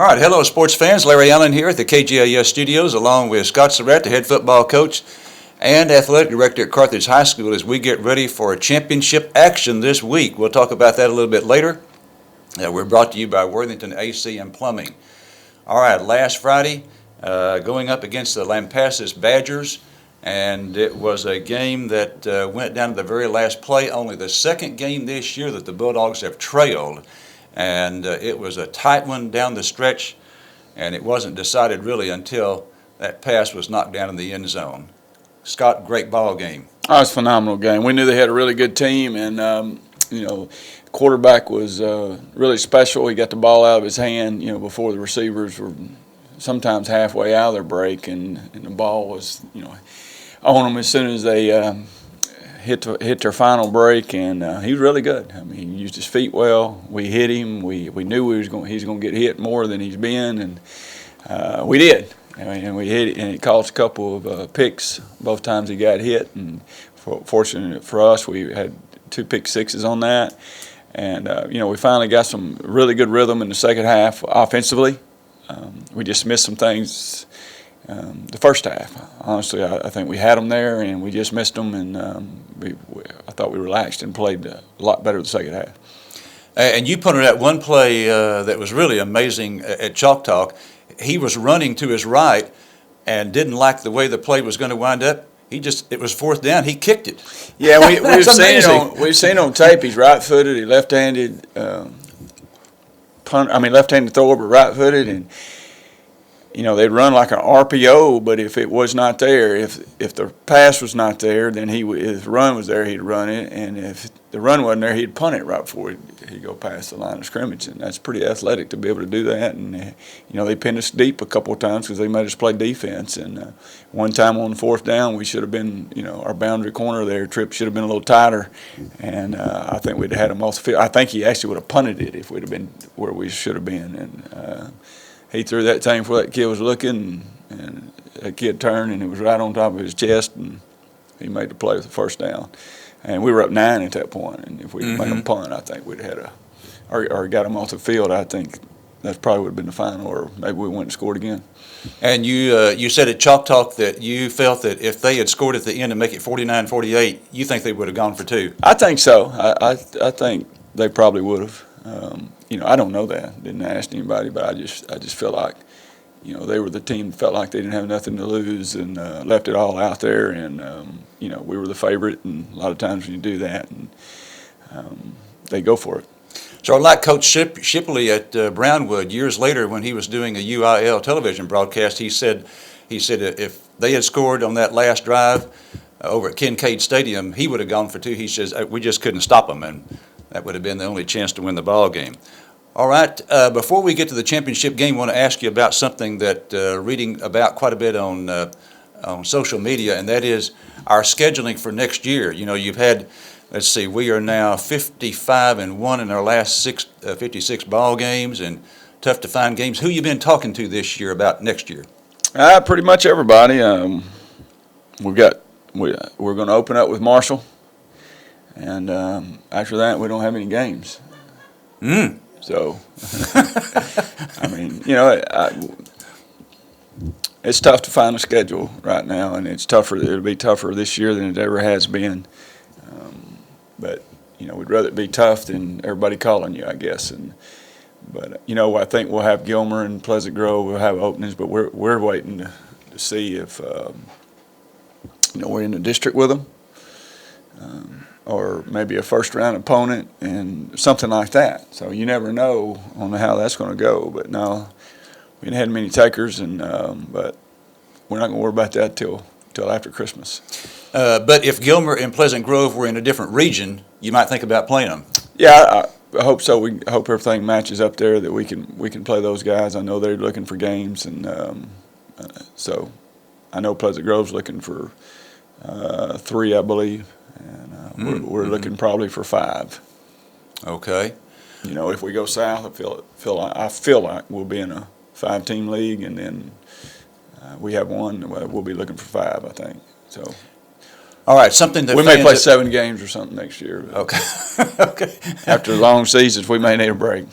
All right, hello sports fans. Larry Allen here at the KGAS Studios along with Scott Surratt, the head football coach and athletic director at Carthage High School as we get ready for a championship action this week. We'll talk about that a little bit later. We're brought to you by Worthington AC and Plumbing. All right, last Friday, going up against the Lampasas Badgers, and it was a game that went down to the very last play, only the second game this year that the Bulldogs have trailed. And it was a tight one down the stretch, and it wasn't decided really until that pass was knocked down in the end zone. Scott, great ball game. Oh, it was a phenomenal game. We knew they had a really good team, and quarterback was really special. He got the ball out of his hand, before the receivers were sometimes halfway out of their break, and the ball was, on them as soon as they hit their final break, and he was really good. I mean, he used his feet well. We hit him. We knew he was going to get hit more than he's been, and we did. And we hit it, and it caused a couple of picks both times he got hit. And fortunate for us, we had 2 pick sixes on that. And we finally got some really good rhythm in the second half offensively. We just missed some things. The first half, honestly, I think we had them there, and we just missed them, and I thought we relaxed and played a lot better the second half. And you pointed out one play that was really amazing at Chalk Talk. He was running to his right and didn't like the way the play was going to wind up. It was fourth down. He kicked it. Yeah, we've seen on tape. He's right-footed. He left-handed left-handed thrower, but right-footed, and they'd run like an RPO, but if it was not there, if the pass was not there, then if the run was there, he'd run it, and if the run wasn't there, he'd punt it right before he'd go past the line of scrimmage, and that's pretty athletic to be able to do that. And they pinned us deep a couple of times because they made us play defense. And one time on 4th down, we should have been, our boundary corner there, trip should have been a little tighter, and I think we'd have had him off the field. I think he actually would have punted it if we'd have been where we should have been, and he threw that thing before that kid was looking, and that kid turned, and it was right on top of his chest, and he made the play with the first down. And we were up 9 at that point, and if we'd made a punt, I think we'd had or got him off the field. I think that probably would have been the final, or maybe we went and scored again. And you said at Chalk Talk that you felt that if they had scored at the end and make it 49-48, you think they would have gone for 2. I think so. I think they probably would have. I don't know that. Didn't ask anybody, but I just feel like, they were the team that felt like they didn't have nothing to lose and left it all out there. And, we were the favorite, and a lot of times when you do that, and they go for it. So like Coach Shipley at Brownwood, years later when he was doing a UIL television broadcast, he said if they had scored on that last drive over at Kincaid Stadium, he would have gone for 2. He says, we just couldn't stop them, and that would have been the only chance to win the ball game. All right, before we get to the championship game, I want to ask you about something that reading about quite a bit on social media, and that is our scheduling for next year. You've had, let's see, we are now 55-1 in our last 56 ball games, and tough to find games. Who you been talking to this year about next year? Pretty much everybody. We're going to open up with Marshall. And after that, we don't have any games. So, it's tough to find a schedule right now, and it's tougher. It'll be tougher this year than it ever has been. But we'd rather it be tough than everybody calling you, I guess. But I think we'll have Gilmer and Pleasant Grove. We'll have openings, but we're waiting to see if we're in the district with them. Or maybe a first-round opponent and something like that. So you never know on how that's going to go. But no, we didn't have many takers, but we're not going to worry about that till after Christmas. But if Gilmer and Pleasant Grove were in a different region, you might think about playing them. Yeah, I hope so. I hope everything matches up there that we can play those guys. I know they're looking for games, and so I know Pleasant Grove's looking for 3, I believe. And we're looking probably for 5. Okay. If we go south, I feel like we'll be in a 5-team league, and then we have one. We'll be looking for 5, I think. So. All right, something that we may play 7 games or something next year. Okay. Okay. After long seasons, we may need a break.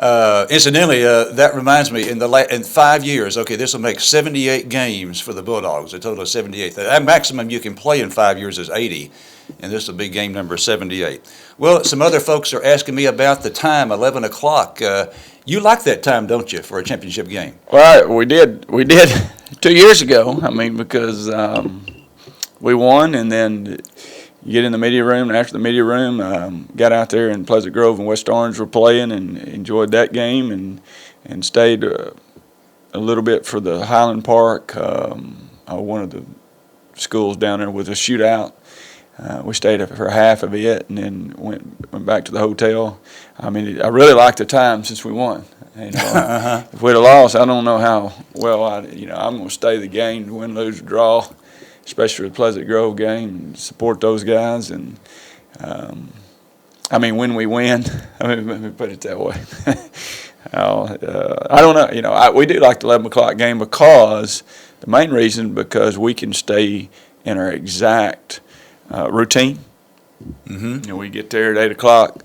Incidentally, that reminds me, in 5 years, okay, this will make 78 games for the Bulldogs, a total of 78. The maximum you can play in 5 years is 80, and this will be game number 78. Well, some other folks are asking me about the time, 11 o'clock. You like that time, don't you, for a championship game? Well, we did 2 years ago. I mean, because we won, and then you get in the media room, and after the media room, got out there, and Pleasant Grove and West Orange were playing, and enjoyed that game, and stayed a little bit for the Highland Park. One of the schools down there was a shootout. We stayed for half of it, and then went back to the hotel. I mean, I really liked the time since we won. And, if we'd have lost, I don't know how well I'm going to stay the game, win, lose, or draw, especially the Pleasant Grove game, and support those guys. And I mean, when we win, let me put it that way. I don't know. We do like the 11 o'clock game because the main reason because we can stay in our exact routine. Mm-hmm. We get there at 8 o'clock.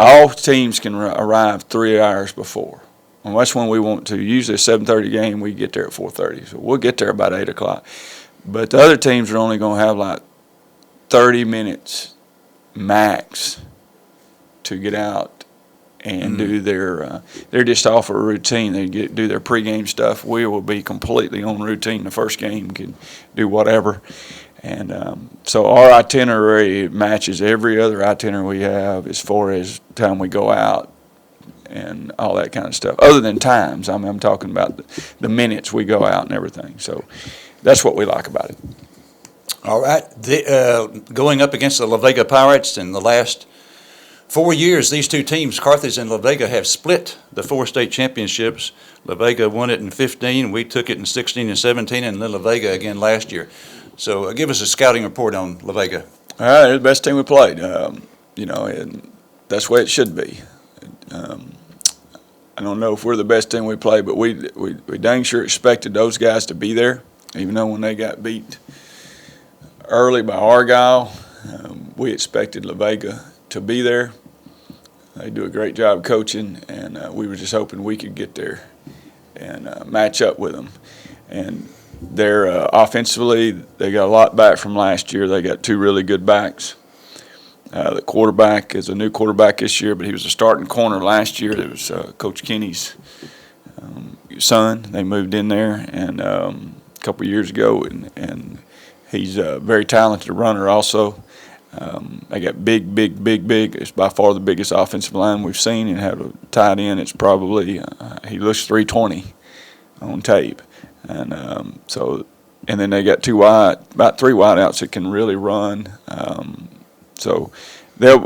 All teams can arrive 3 hours before. And that's when we want to. Usually a 7:30 game, we get there at 4:30. So we'll get there about 8 o'clock. But the other teams are only going to have like 30 minutes max to get out and do their they're just off a routine. They do their pregame stuff. We will be completely on routine. The first game can do whatever. And so our itinerary matches every other itinerary we have as far as time we go out and all that kind of stuff. Other than times, I'm talking about the minutes we go out and everything. So that's what we like about it. All right. Going up against the La Vega Pirates in the last 4 years, these two teams, Carthage and La Vega, have split the 4 state championships. La Vega won it in 15. We took it in 16 and 17, and then La Vega again last year. So give us a scouting report on La Vega. All right, they're the best team we played. And that's the way it should be. I don't know if we're the best team we played, but we dang sure expected those guys to be there, even though when they got beat early by Argyle, we expected La Vega to be there. They do a great job coaching, and we were just hoping we could get there and match up with them. And they're offensively, they got a lot back from last year. They got 2 really good backs. The quarterback is a new quarterback this year, but he was a starting corner last year. It was Coach Kenny's son. They moved in there and a couple of years ago, and he's a very talented runner also. They got big. It's by far the biggest offensive line we've seen, and have a tight end. It's probably he looks 320 on tape. And and then they got about 3 wideouts that can really run. So they're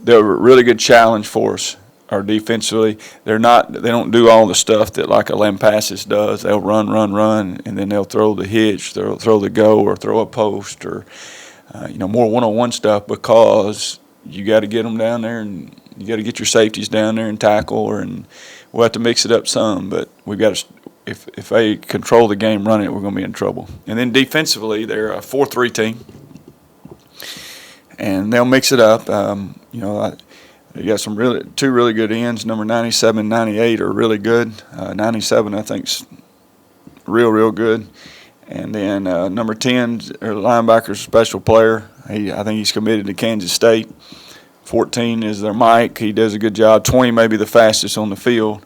a really good challenge for us. Or defensively, they don't do all the stuff that like a Lampasas does. They'll run, and then they'll throw the hitch, they'll throw the go, or throw a post, or more one-on-one stuff, because you got to get them down there, and you got to get your safeties down there and tackle, and we'll have to mix it up some. But we've got to. If they control the game running it, we're going to be in trouble. And then defensively, they're a 4-3 team, and they'll mix it up. They got some 2 really good ends. Number 97 and 98 are really good. 97, I think, is real good. And then number 10, their linebacker's a special player. I think he's committed to Kansas State. 14 is their Mike. He does a good job. 20 may be the fastest on the field.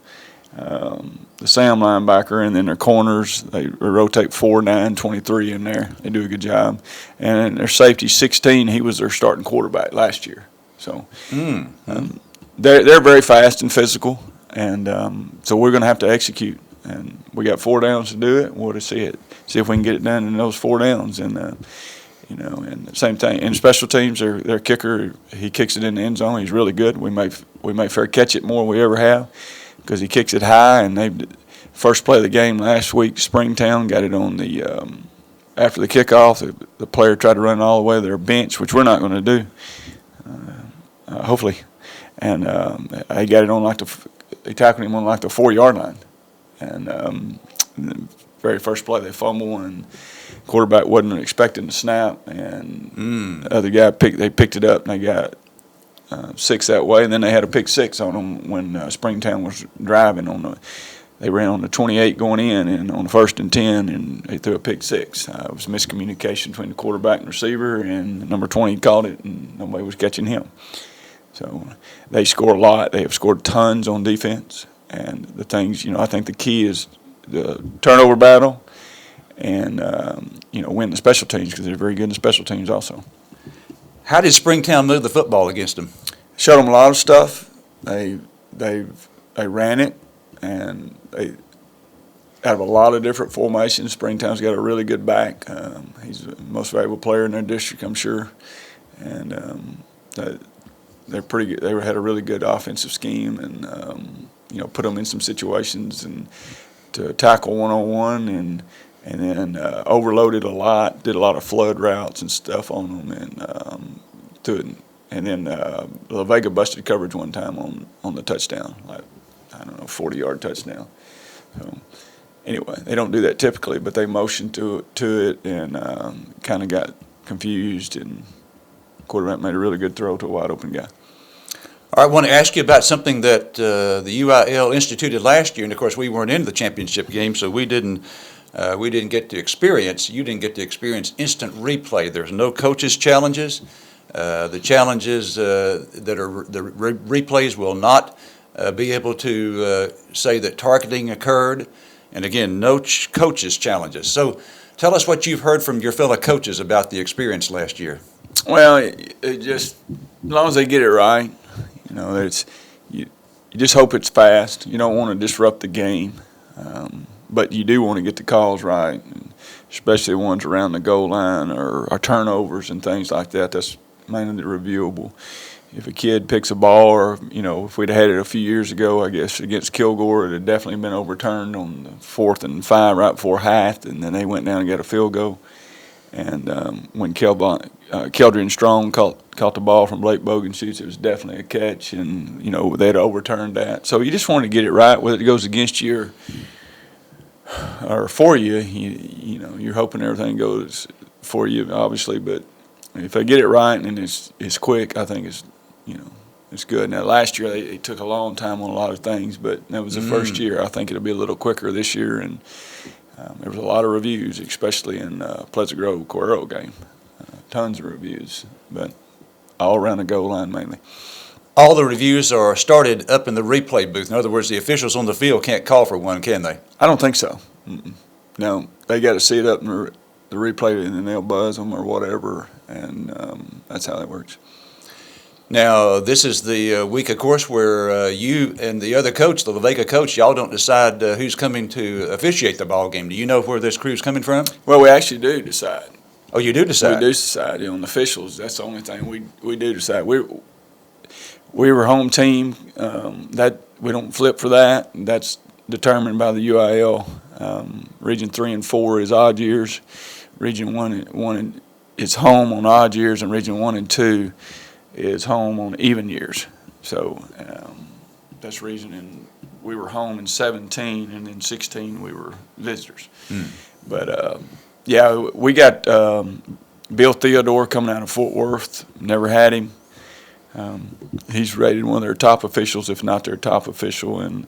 The Sam linebacker, and then their corners, they rotate 4, 9, 23 in there. They do a good job. And their safety, 16, he was their starting quarterback last year. So they're very fast and physical, and so we're going to have to execute. And we got 4 downs to do it. We'll just see if we can get it done in those 4 downs. And and the same thing. And special teams, their kicker, he kicks it in the end zone. He's really good. We may fair catch it more than we ever have, because he kicks it high. And they first play of the game last week, Springtown got it on the after the kickoff. The player tried to run it all the way to their bench, which we're not going to do, hopefully. And he got it on they tackled him on like the 4-yard line. And the very first play they fumbled, and quarterback wasn't expecting the snap, and the other guy picked it up, and they got 6 that way, and then they had a pick 6 on them when Springtown was driving they ran on the 28 going in, and on the 1st and 10, and they threw a pick 6. It was miscommunication between the quarterback and receiver, and number 20 caught it, and nobody was catching him. So they score a lot. They have scored tons on defense, and the things, I think the key is the turnover battle and, win the special teams, because they're very good in the special teams also. How did Springtown move the football against them? Showed them a lot of stuff. They ran it, and they have a lot of different formations. Springtown's got a really good back. He's the most valuable player in their district, I'm sure. And they're pretty good. They had a really good offensive scheme, and put them in some situations and to tackle one-on-one, and then overloaded a lot. Did a lot of flood routes and stuff on them, and then Vega busted coverage one time on the touchdown, 40-yard touchdown. So anyway, they don't do that typically, but they motioned to it and kind of got confused, and the quarterback made a really good throw to a wide open guy. All right, I want to ask you about something that the UIL instituted last year, and of course we weren't in the championship game, so we didn't get to experience. You didn't get to experience instant replay. There's no coaches' challenges. The challenges that are the replays will not be able to say that targeting occurred, and again, no coaches' challenges. So tell us what you've heard from your fellow coaches about the experience last year. Well, it just, as long as they get it right, you just hope it's fast. You don't want to disrupt the game, but you do want to get the calls right, especially ones around the goal line or turnovers and things like that. That's mainly reviewable. If a kid picks a ball, or if we'd had it a few years ago, I guess against Kilgore, it had definitely been overturned on the 4th and 5 right before half, and then they went down and got a field goal. And when Keldrian Strong caught the ball from Blake Bogenschutz, it was definitely a catch, and they'd overturned that. So you just want to get it right, whether it goes against you or for you. You're hoping everything goes for you, obviously, but if they get it right and it's quick, I think it's good. Now last year they took a long time on a lot of things, but that was the first year. I think it'll be a little quicker this year, and there was a lot of reviews, especially in Pleasant Grove Corero game. Tons of reviews, but all around the goal line mainly. All the reviews are started up in the replay booth. In other words, the officials on the field can't call for one, can they? I don't think so. No, they got to see it up in the replay, and then they'll buzz them or whatever, and that's how that works. Now, this is the week, of course, where you and the other coach, the Vega coach, y'all don't decide who's coming to officiate the ball game. Do you know where this crew's coming from? Well, we actually do decide. Oh, you do decide? We do decide. On the officials, that's the only thing we do decide. We were home team. That we don't flip for that. That's determined by the UIL. Region 3 and 4 is odd years. Region 1 is home on odd years, and Region 1 and 2 is home on even years. So that's the reason. And we were home in 17, and in 16 we were visitors. But we got Bill Theodore coming out of Fort Worth. Never had him. He's rated one of their top officials, if not their top official, and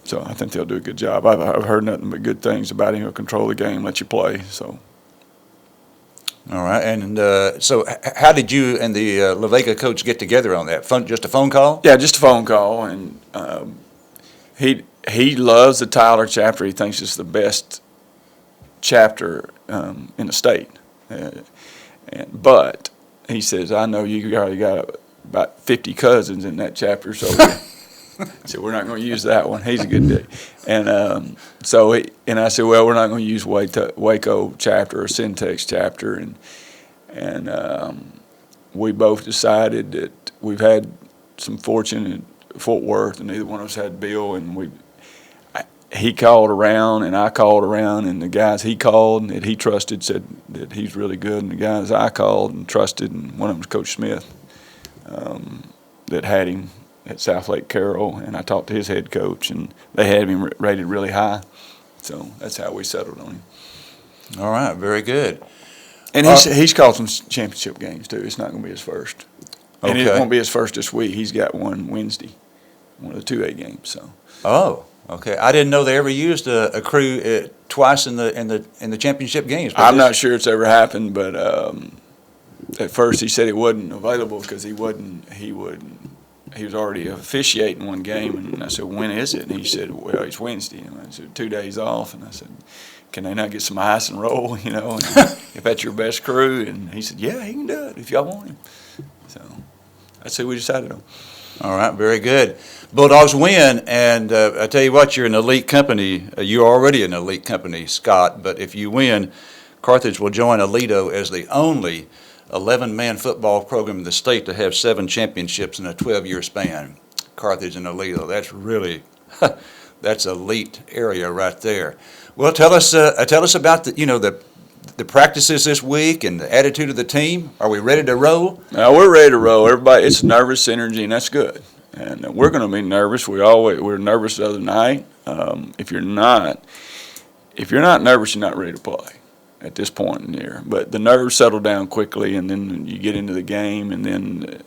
so I think they'll do a good job. I've heard nothing but good things about him. He'll control the game, let you play. So. All right, and so how did you and the La Vega coach get together on that? Just a phone call? Yeah, just a phone call, and he loves the Tyler chapter. He thinks it's the best chapter in the state. But he says, I know you already got about 50 cousins in that chapter, so we're not going to use that one. He's a good dude. And and I said, well, we're not going to use Waco chapter or Syntex chapter. And we both decided that we've had some fortune in Fort Worth, and neither one of us had Bill, and he called around and I called around, and the guys he called and that he trusted said that he's really good, and the guys I called and trusted, and one of them was Coach Smith, that had him at South Lake Carroll, and I talked to his head coach, and they had him rated really high. So that's how we settled on him. All right, very good. And he's called some championship games too. It's not going to be his first. And it Okay. won't be his first this week. He's got one Wednesday, one of the 2A games. So. Oh, okay. I didn't know they ever used a crew twice in the championship games. But I'm not sure it's ever happened, but at first he said it wasn't available because he was already officiating one game, and I said, when is it? And he said, well, it's Wednesday. And I said, 2 days off. And I said, can they not get some ice and roll, you know, and if that's your best crew? And he said, yeah, he can do it if y'all want him. So that's who we decided on. All right, very good. Bulldogs win, and I tell you what, you're an elite company. You're already an elite company, Scott, but if you win, Carthage will join Aledo as the only 11-man football program in the state to have 7 championships in a 12-year span. Carthage and Aledo, that's really, that's elite area right there. Well, tell us about the practices this week and the attitude of the team. Are we ready to roll? We're ready to roll. Everybody, it's nervous energy, and that's good. And we're going to be nervous. We were nervous the other night. If you're not nervous, you're not ready to play at this point in the year. But the nerves settle down quickly, and then you get into the game, and then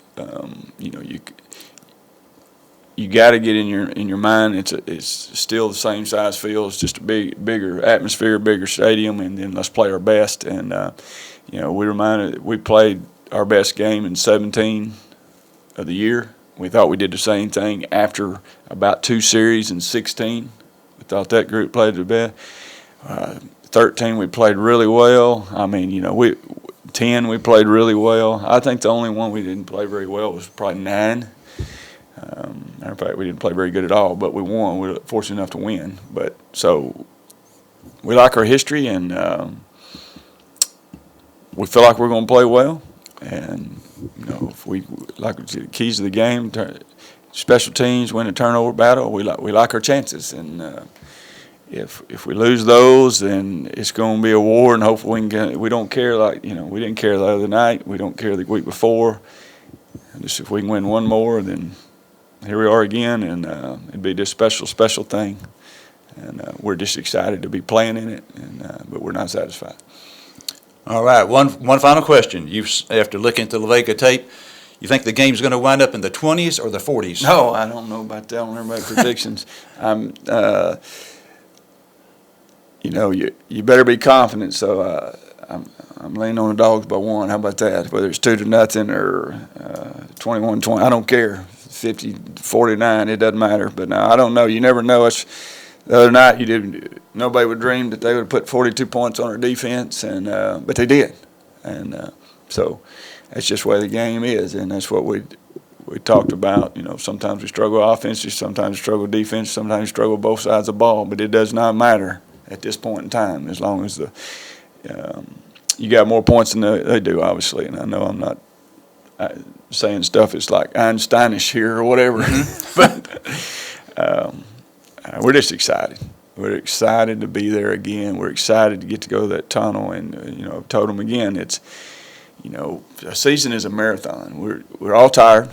you got to get in your mind. It's still the same size field. It's just a bigger atmosphere, bigger stadium, and then let's play our best. And we played our best game in 17 of the year. We thought we did the same thing after about 2 series in 16. We thought that group played the best. 13 we played really well. I mean, 10 we played really well. I think the only one we didn't play very well was probably 9. Matter of fact, we didn't play very good at all, but we won. We were fortunate enough to win. But so we like our history, and we feel like we're going to play well. And if we like the keys of the game, special teams, win a turnover battle, we like our chances. And if we lose those, then it's going to be a war. And hopefully we don't care we didn't care the other night. We don't care the week before. And just if we can win one more, then here we are again, and it'd be this special thing. And we're just excited to be playing in it, but we're not satisfied. All right, one final question. After looking at the Vega tape, you think the game's going to wind up in the 20s or the 40s? No, I don't know about that. I don't know about predictions. You better be confident. So I'm laying on the Dogs by 1. How about that? Whether it's 2-0 or 21-20, I don't care. 50-49, it doesn't matter. But no, I don't know. You never know. The other night, nobody would dream that they would have put 42 points on our defense, but they did. And so that's just the way the game is, and that's what we talked about. Sometimes we struggle offensively, sometimes we struggle defense, sometimes we struggle both sides of the ball, but it does not matter at this point in time as long as you got more points than they do, obviously. And I know I'm not saying stuff it's like Einsteinish here or whatever, but we're just excited. We're excited to be there again. We're excited to get to go to that tunnel. And I've told them again, it's a season is a marathon. We're all tired.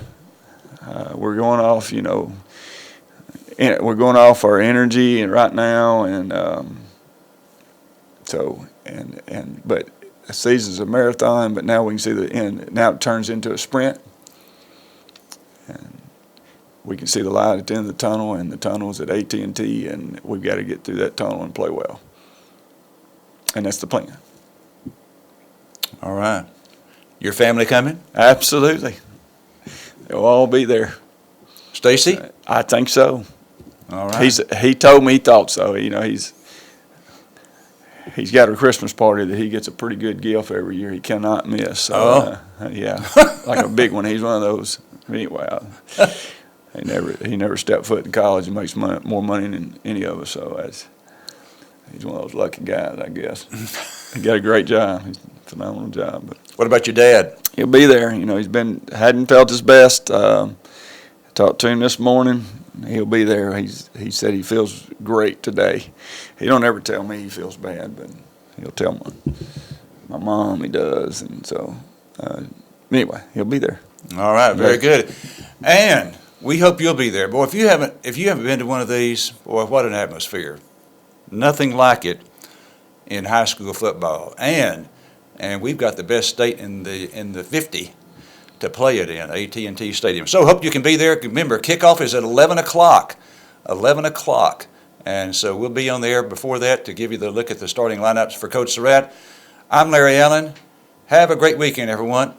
We're going off. We're going off our energy and right now, and but a season's a marathon. But now we can see the end. Now it turns into a sprint. And we can see the light at the end of the tunnel, and the tunnel's at AT&T, and we've got to get through that tunnel and play well. And that's the plan. All right. Your family coming? Absolutely. They'll all be there. Stacy? I think so. All right. He told me he thought so. He's got a Christmas party that he gets a pretty good gift every year. He cannot miss. So, yeah, like a big one. He's one of those. Anyway, he never stepped foot in college and makes more money than any of us. So he's one of those lucky guys, I guess. He got a great job. He's a phenomenal job. But what about your dad? He'll be there. He's hadn't felt his best. I talked to him this morning. He'll be there. He said he feels great today. He don't ever tell me he feels bad, but he'll tell my mom he does. And so anyway, he'll be there. All right, very good. And we hope you'll be there. Boy, if you haven't been to one of these, boy, what an atmosphere. Nothing like it in high school football. And we've got the best state in the 50 to play it in, AT&T Stadium. So hope you can be there. Remember, kickoff is at 11 o'clock. 11 o'clock. And so we'll be on the air before that to give you the look at the starting lineups for Coach Surratt. I'm Larry Allen. Have a great weekend, everyone.